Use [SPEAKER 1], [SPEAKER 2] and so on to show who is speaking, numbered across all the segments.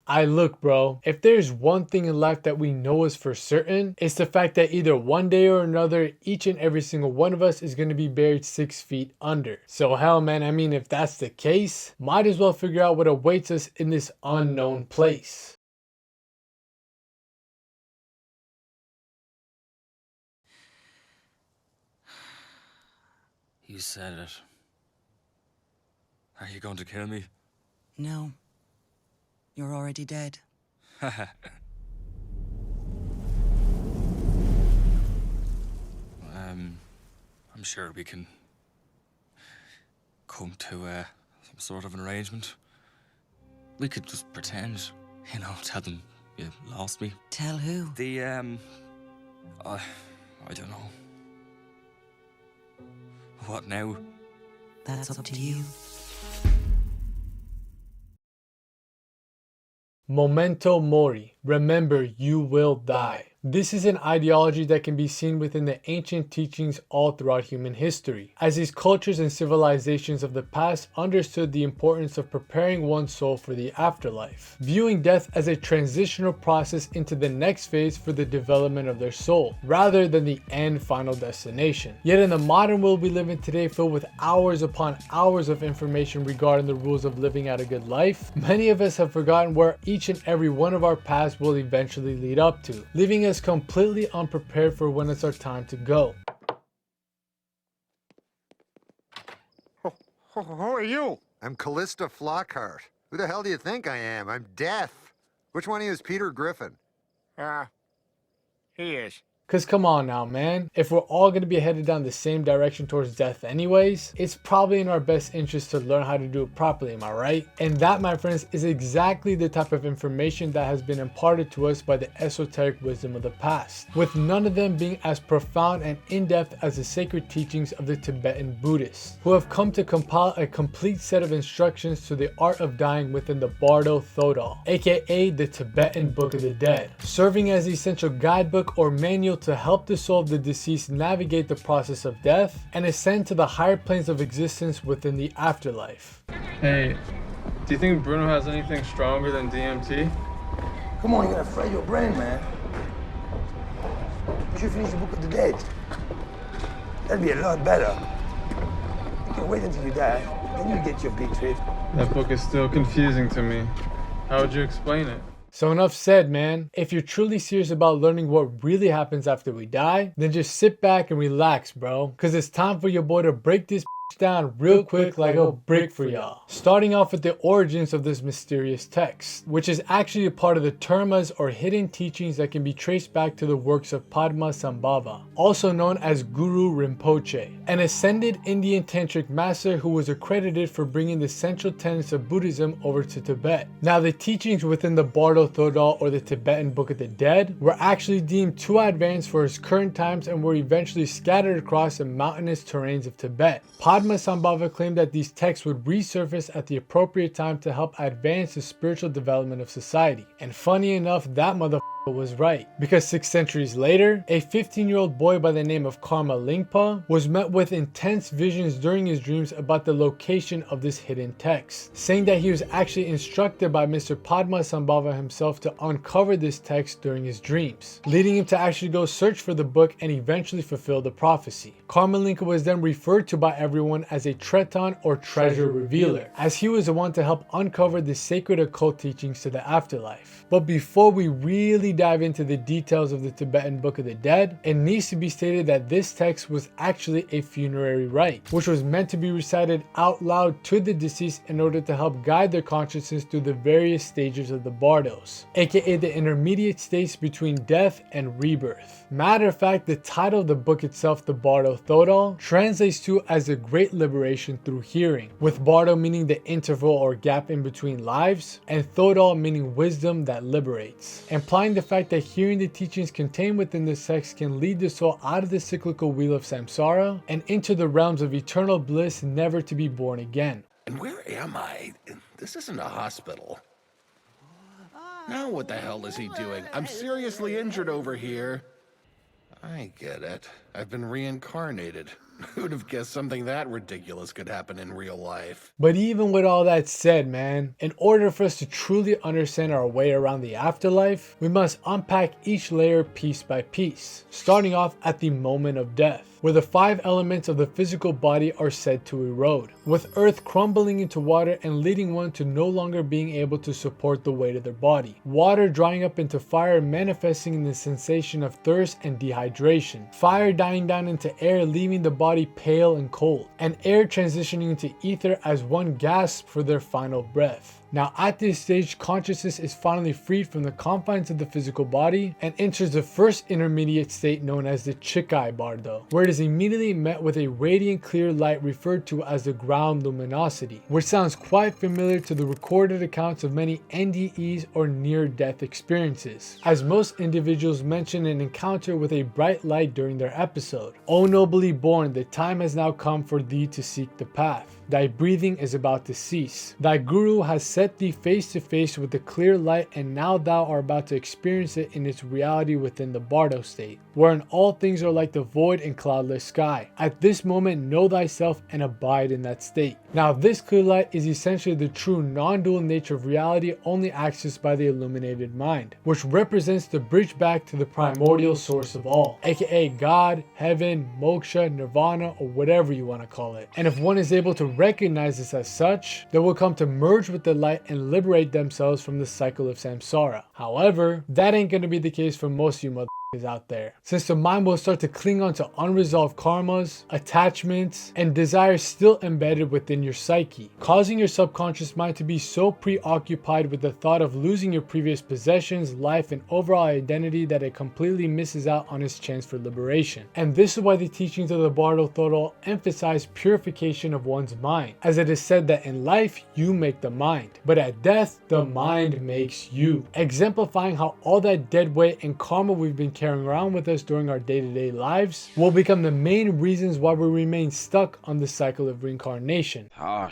[SPEAKER 1] Look, bro, if there's one thing in life that we know is for certain, it's the fact that either one day or another, each and every single one of us is going to be buried 6 feet under. So hell, man, I mean, if that's the case, might as well figure out what awaits us in this unknown place.
[SPEAKER 2] You said it. Are you going to kill me?
[SPEAKER 3] No. You're already dead.
[SPEAKER 2] I'm sure we can come to some sort of an arrangement. We could just pretend, you know, tell them you lost me.
[SPEAKER 3] Tell who?
[SPEAKER 2] I don't know. What now?
[SPEAKER 3] That's up to you.
[SPEAKER 1] Momento Mori. Remember, you will die. This is an ideology that can be seen within the ancient teachings all throughout human history, as these cultures and civilizations of the past understood the importance of preparing one's soul for the afterlife, viewing death as a transitional process into the next phase for the development of their soul, rather than the end final destination. Yet in the modern world we live in today, filled with hours upon hours of information regarding the rules of living out a good life, many of us have forgotten where each and every one of our paths will eventually lead up to, leaving us completely unprepared for when it's our time to go.
[SPEAKER 4] Who are you?
[SPEAKER 5] I'm Callista Flockhart. Who the hell do you think I am? I'm Death. Which one of you is Peter Griffin?
[SPEAKER 4] He is.
[SPEAKER 1] Cause come on now, man, if we're all gonna be headed down the same direction towards death anyways, it's probably in our best interest to learn how to do it properly, am I right? And that, my friends, is exactly the type of information that has been imparted to us by the esoteric wisdom of the past, with none of them being as profound and in-depth as the sacred teachings of the Tibetan Buddhists, who have come to compile a complete set of instructions to the art of dying within the Bardo Thodol, aka the Tibetan Book of the Dead, serving as the essential guidebook or manual to help the soul of the deceased navigate the process of death and ascend to the higher planes of existence within the afterlife.
[SPEAKER 6] Hey, do you think Bruno has anything stronger than DMT?
[SPEAKER 7] Come on, you're gonna fry your brain, man. You should finish the Book of the Dead. That'd be a lot better. You can wait until you die, then you get your big trip.
[SPEAKER 6] That book is still confusing to me. How would you explain it?
[SPEAKER 1] So enough said, man. If you're truly serious about learning what really happens after we die, then just sit back and relax, bro. Cause it's time for your boy to break this down real quick like a brick for y'all. Starting off with the origins of this mysterious text, which is actually a part of the termas or hidden teachings that can be traced back to the works of Padmasambhava, also known as Guru Rinpoche, an ascended Indian tantric master who was accredited for bringing the central tenets of Buddhism over to Tibet. Now, the teachings within the Bardo Thodol or the Tibetan Book of the Dead were actually deemed too advanced for his current times and were eventually scattered across the mountainous terrains of Tibet. Padmasambhava claimed that these texts would resurface at the appropriate time to help advance the spiritual development of society. And funny enough, that motherfucker was right, because 6 centuries later, a 15-year-old boy by the name of Karma Lingpa was met with intense visions during his dreams about the location of this hidden text, saying that he was actually instructed by Mr. Padmasambhava himself to uncover this text during his dreams, leading him to actually go search for the book and eventually fulfill the prophecy. Karma Lingpa was then referred to by everyone as a Treton or treasure revealer, as he was the one to help uncover the sacred occult teachings to the afterlife. But before we really dive into the details of the Tibetan Book of the Dead, it needs to be stated that this text was actually a funerary rite, which was meant to be recited out loud to the deceased in order to help guide their consciousness through the various stages of the bardos, aka the intermediate states between death and rebirth. Matter of fact, the title of the book itself, the Bardo Thodol, translates to as the great liberation through hearing, with Bardo meaning the interval or gap in between lives, and Thodol meaning wisdom that liberates, implying the fact that hearing the teachings contained within this text can lead the soul out of the cyclical wheel of samsara and into the realms of eternal bliss, never to be born again.
[SPEAKER 8] And where am I? This isn't a hospital. Now what the hell is he doing? I'm seriously injured over here. I get it. I've been reincarnated. Who'd have guessed something that ridiculous could happen in real life?
[SPEAKER 1] But even with all that said, man, in order for us to truly understand our way around the afterlife, we must unpack each layer piece by piece, starting off at the moment of death, where the 5 elements of the physical body are said to erode, with earth crumbling into water and leading one to no longer being able to support the weight of their body, water drying up into fire, manifesting in the sensation of thirst and dehydration, fire dying down into air, leaving the body pale and cold, and air transitioning into ether as one gasps for their final breath. Now at this stage, consciousness is finally freed from the confines of the physical body and enters the first intermediate state known as the Chikai Bardo, where it is immediately met with a radiant clear light referred to as the ground luminosity, which sounds quite familiar to the recorded accounts of many NDEs or near-death experiences, as most individuals mention an encounter with a bright light during their episode. O nobly born, the time has now come for thee to seek the path. Thy breathing is about to cease. Thy guru has set thee face to face with the clear light, and now thou art about to experience it in its reality within the Bardo state, wherein all things are like the void and cloudless sky. At this moment, know thyself and abide in that state. Now this clear light is essentially the true non-dual nature of reality, only accessed by the illuminated mind, which represents the bridge back to the primordial source of all, aka God, heaven, moksha, nirvana, or whatever you want to call it. And if one is able to recognize this as such, they will come to merge with the light and liberate themselves from the cycle of samsara. However, that ain't going to be the case for most of you motherfuckers out there, since the mind will start to cling on to unresolved karmas, attachments, and desires still embedded within your psyche, causing your subconscious mind to be so preoccupied with the thought of losing your previous possessions, life, and overall identity that it completely misses out on its chance for liberation. And this is why the teachings of the Bardo Thodol emphasize purification of one's mind, as it is said that in life you make the mind, but at death the mind makes you, exemplifying how all that dead weight and karma we've been carrying around with us during our day-to-day lives will become the main reasons why we remain stuck on the cycle of reincarnation.
[SPEAKER 4] Oh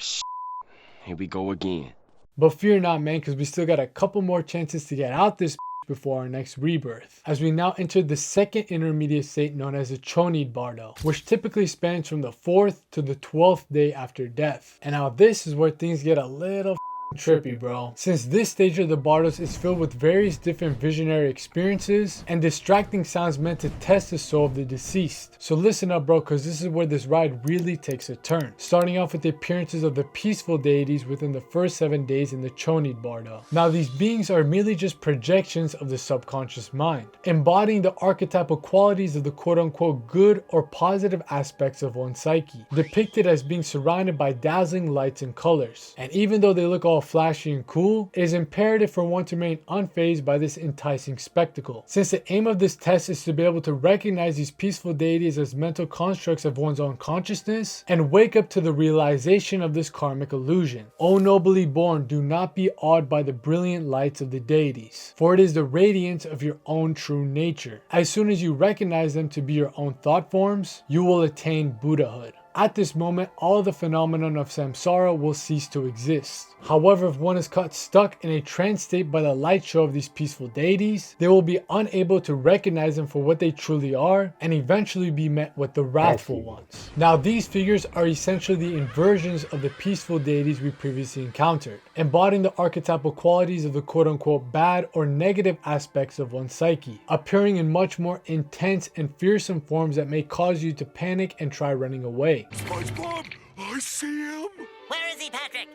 [SPEAKER 4] here we go again.
[SPEAKER 1] But fear not, man, because we still got a couple more chances to get out this before our next rebirth, as we now enter the second intermediate state known as the Chonyid Bardo, which typically spans from the 4th to the 12th day after death. And now this is where things get a little trippy, bro, since this stage of the Bardos is filled with various different visionary experiences and distracting sounds meant to test the soul of the deceased. So listen up, bro, because this is where this ride really takes a turn, starting off with the appearances of the peaceful deities within the first 7 days in the Chonyid Bardo. Now these beings are merely just projections of the subconscious mind, embodying the archetypal qualities of the quote-unquote good or positive aspects of one's psyche, depicted as being surrounded by dazzling lights and colors. And even though they look all flashy and cool, it is imperative for one to remain unfazed by this enticing spectacle, since the aim of this test is to be able to recognize these peaceful deities as mental constructs of one's own consciousness and wake up to the realization of this karmic illusion. O nobly born, do not be awed by the brilliant lights of the deities, for it is the radiance of your own true nature. As soon as you recognize them to be your own thought forms, you will attain Buddhahood. At this moment, all the phenomenon of samsara will cease to exist. However, if one is caught stuck in a trance state by the light show of these peaceful deities, they will be unable to recognize them for what they truly are and eventually be met with the wrathful ones. Now these figures are essentially the inversions of the peaceful deities we previously encountered, embodying the archetypal qualities of the quote-unquote bad or negative aspects of one's psyche, appearing in much more intense and fearsome forms that may cause you to panic and try running away.
[SPEAKER 9] SpongeBob, I see him!
[SPEAKER 10] Where is he, Patrick?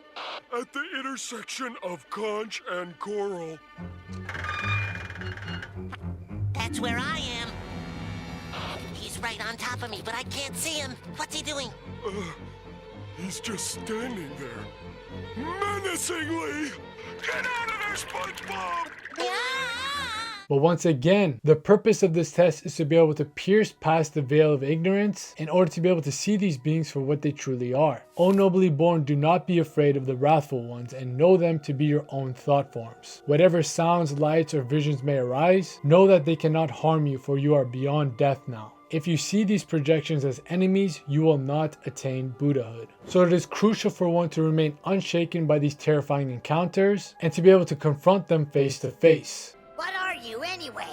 [SPEAKER 9] At the intersection of conch and coral.
[SPEAKER 10] That's where I am. He's right on top of me, but I can't see him. What's he doing?
[SPEAKER 9] He's just standing there. Menacingly! Get out of there, SpongeBob!
[SPEAKER 1] But once again, the purpose of this test is to be able to pierce past the veil of ignorance in order to be able to see these beings for what they truly are. O nobly born, do not be afraid of the wrathful ones and know them to be your own thought forms. Whatever sounds, lights, or visions may arise, know that they cannot harm you, for you are beyond death now. If you see these projections as enemies, you will not attain Buddhahood. So it is crucial for one to remain unshaken by these terrifying encounters and to be able to confront them face to face.
[SPEAKER 11] What are you anyway?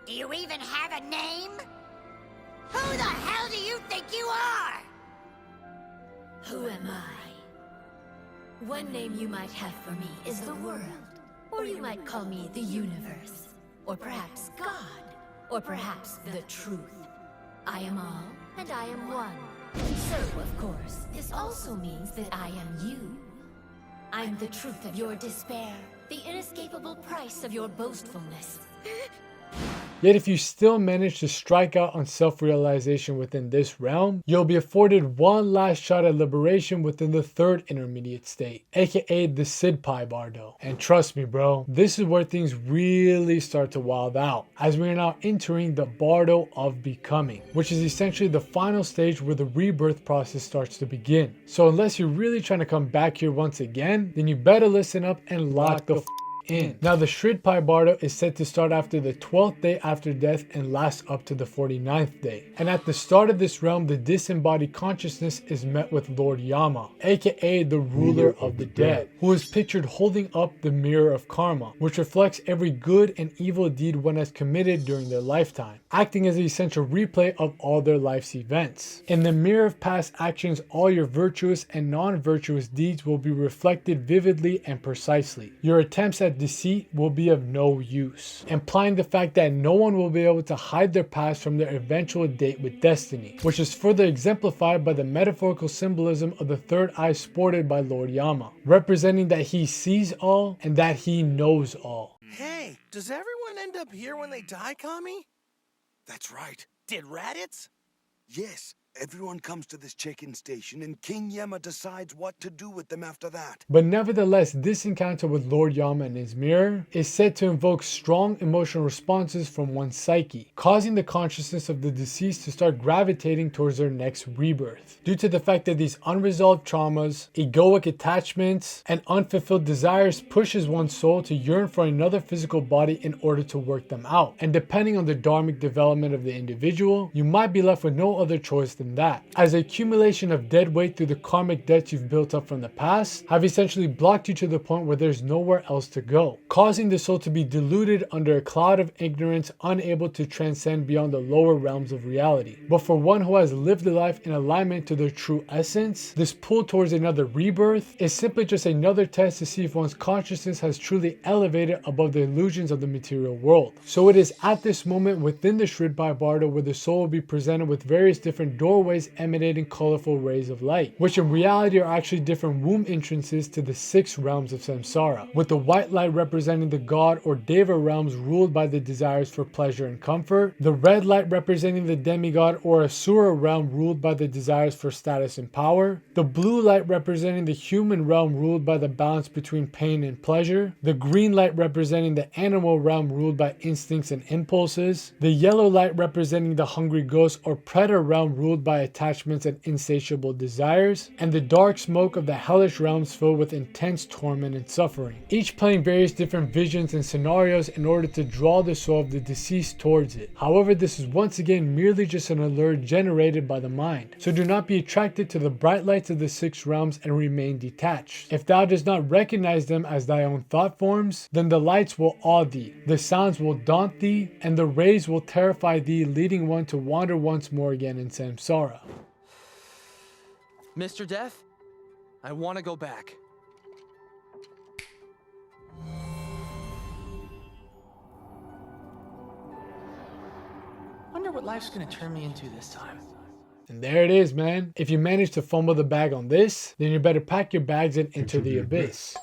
[SPEAKER 11] Do you even have a name?
[SPEAKER 10] Who the hell do you think you are?
[SPEAKER 11] Who am I? One name you might have for me is the world. Or you might call me the universe. Or perhaps God. Or perhaps the truth. I am all, and I am one. So, of course, this also means that I am you. I'm the truth of your despair, the inescapable price of your boastfulness.
[SPEAKER 1] Yet if you still manage to strike out on self-realization within this realm, you'll be afforded one last shot at liberation within the third intermediate state, aka the Sidpa Bardo. And trust me bro, this is where things really start to wild out, as we are now entering the Bardo of Becoming, which is essentially the final stage where the rebirth process starts to begin. So unless you're really trying to come back here once again, then you better listen up and lock the in. Now the Sidpa Bardo is said to start after the 12th day after death and last up to the 49th day. And at the start of this realm, the disembodied consciousness is met with Lord Yama, aka the ruler of the dead, who is pictured holding up the mirror of karma, which reflects every good and evil deed one has committed during their lifetime, acting as the essential replay of all their life's events. In the mirror of past actions, all your virtuous and non-virtuous deeds will be reflected vividly and precisely. Your attempts at deceit will be of no use, implying the fact that no one will be able to hide their past from their eventual date with destiny, which is further exemplified by the metaphorical symbolism of the third eye sported by Lord Yama, representing that he sees all and that he knows all.
[SPEAKER 12] Hey, does everyone end up here when they die, Kami?
[SPEAKER 13] That's right.
[SPEAKER 12] Did Raditz?
[SPEAKER 13] Yes. Everyone comes to this check-in station and King Yama decides what to do with them after that.
[SPEAKER 1] But nevertheless, this encounter with Lord Yama and his mirror is said to invoke strong emotional responses from one's psyche, causing the consciousness of the deceased to start gravitating towards their next rebirth, due to the fact that these unresolved traumas, egoic attachments, and unfulfilled desires pushes one's soul to yearn for another physical body in order to work them out. And depending on the dharmic development of the individual, you might be left with no other choice than that, as the accumulation of dead weight through the karmic debts you've built up from the past have essentially blocked you to the point where there's nowhere else to go, causing the soul to be deluded under a cloud of ignorance, unable to transcend beyond the lower realms of reality. But for one who has lived a life in alignment to their true essence, this pull towards another rebirth is simply just another test to see if one's consciousness has truly elevated above the illusions of the material world. So it is at this moment within the Sidpa Bardo where the soul will be presented with various different doorways emanating colorful rays of light, which in reality are actually different womb entrances to the 6 realms of samsara, with the white light representing the god or deva realms ruled by the desires for pleasure and comfort, the red light representing the demigod or asura realm ruled by the desires for status and power, the blue light representing the human realm ruled by the balance between pain and pleasure, the green light representing the animal realm ruled by instincts and impulses, the yellow light representing the hungry ghost or predator realm ruled by attachments and insatiable desires, and the dark smoke of the hellish realms filled with intense torment and suffering, each playing various different visions and scenarios in order to draw the soul of the deceased towards it. However, this is once again merely just an allure generated by the mind, so do not be attracted to the bright lights of the 6 realms and remain detached. If thou dost not recognize them as thy own thought forms, then the lights will awe thee, the sounds will daunt thee, and the rays will terrify thee, leading one to wander once more again in samsara.
[SPEAKER 12] Mr. Death, I want to go back. Wonder what life's gonna turn me into this time.
[SPEAKER 1] And there it is, man. If you manage to fumble the bag on this, then you better pack your bags and enter the abyss.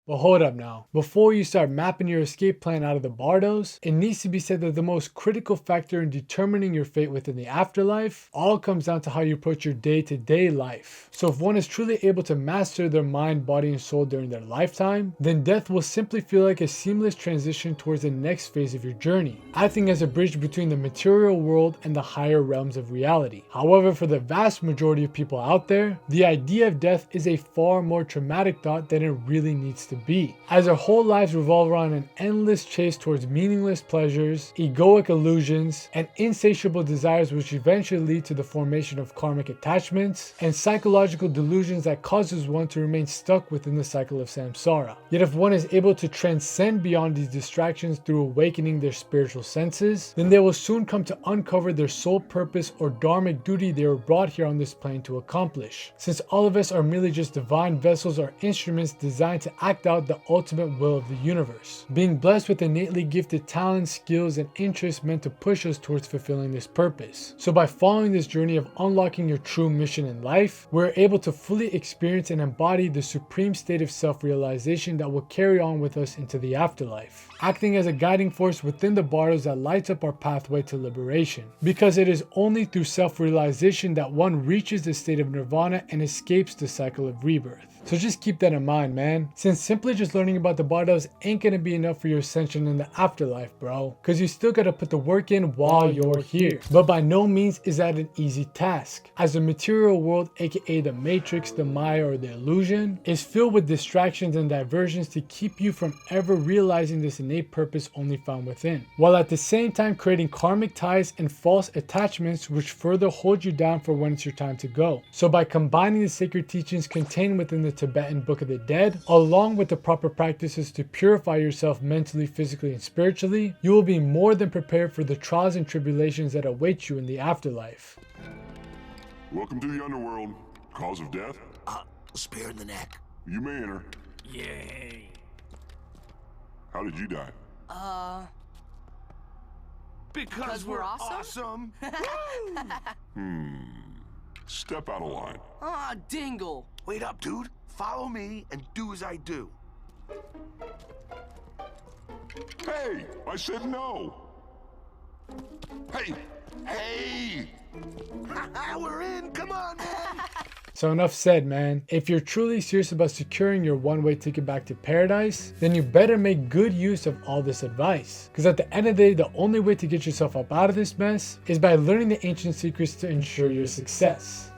[SPEAKER 1] But hold up now, before you start mapping your escape plan out of the Bardos, it needs to be said that the most critical factor in determining your fate within the afterlife all comes down to how you approach your day-to-day life. So if one is truly able to master their mind, body, and soul during their lifetime, then death will simply feel like a seamless transition towards the next phase of your journey, acting as a bridge between the material world and the higher realms of reality. However, for the vast majority of people out there, the idea of death is a far more traumatic thought than it really needs to to be, as our whole lives revolve around an endless chase towards meaningless pleasures, egoic illusions, and insatiable desires which eventually lead to the formation of karmic attachments and psychological delusions that causes one to remain stuck within the cycle of samsara. Yet if one is able to transcend beyond these distractions through awakening their spiritual senses, then they will soon come to uncover their sole purpose or dharmic duty they were brought here on this plane to accomplish, since all of us are merely just divine vessels or instruments designed to act out the ultimate will of the universe, being blessed with innately gifted talents, skills, and interests meant to push us towards fulfilling this purpose. So by following this journey of unlocking your true mission in life, we're able to fully experience and embody the supreme state of self-realization that will carry on with us into the afterlife, acting as a guiding force within the Bardos that lights up our pathway to liberation. Because it is only through self-realization that one reaches the state of nirvana and escapes the cycle of rebirth. So just keep that in mind, man, since simply just learning about the Bardos ain't gonna be enough for your ascension in the afterlife, bro, cause you still gotta put the work in while you're here. But by no means is that an easy task, as the material world, aka the matrix, the Maya, or the illusion, is filled with distractions and diversions to keep you from ever realizing this innate purpose only found within, while at the same time creating karmic ties and false attachments which further hold you down for when it's your time to go. So by combining the sacred teachings contained within the Tibetan Book of the Dead, along with the proper practices to purify yourself mentally, physically, and spiritually, you will be more than prepared for the trials and tribulations that await you in the afterlife.
[SPEAKER 9] Welcome to the underworld. Cause of death?
[SPEAKER 13] Spare the neck.
[SPEAKER 9] You may enter.
[SPEAKER 12] Yay.
[SPEAKER 9] How did you die?
[SPEAKER 12] Because we're awesome?
[SPEAKER 9] Step out of line.
[SPEAKER 12] Ah, dingle.
[SPEAKER 13] Wait up, dude. Follow me and do as I do.
[SPEAKER 9] Hey, I said no. Hey, hey.
[SPEAKER 13] We're in. Come on, man.
[SPEAKER 1] So enough said, man. If you're truly serious about securing your one-way ticket back to paradise, then you better make good use of all this advice. Because at the end of the day, the only way to get yourself up out of this mess is by learning the ancient secrets to ensure your success.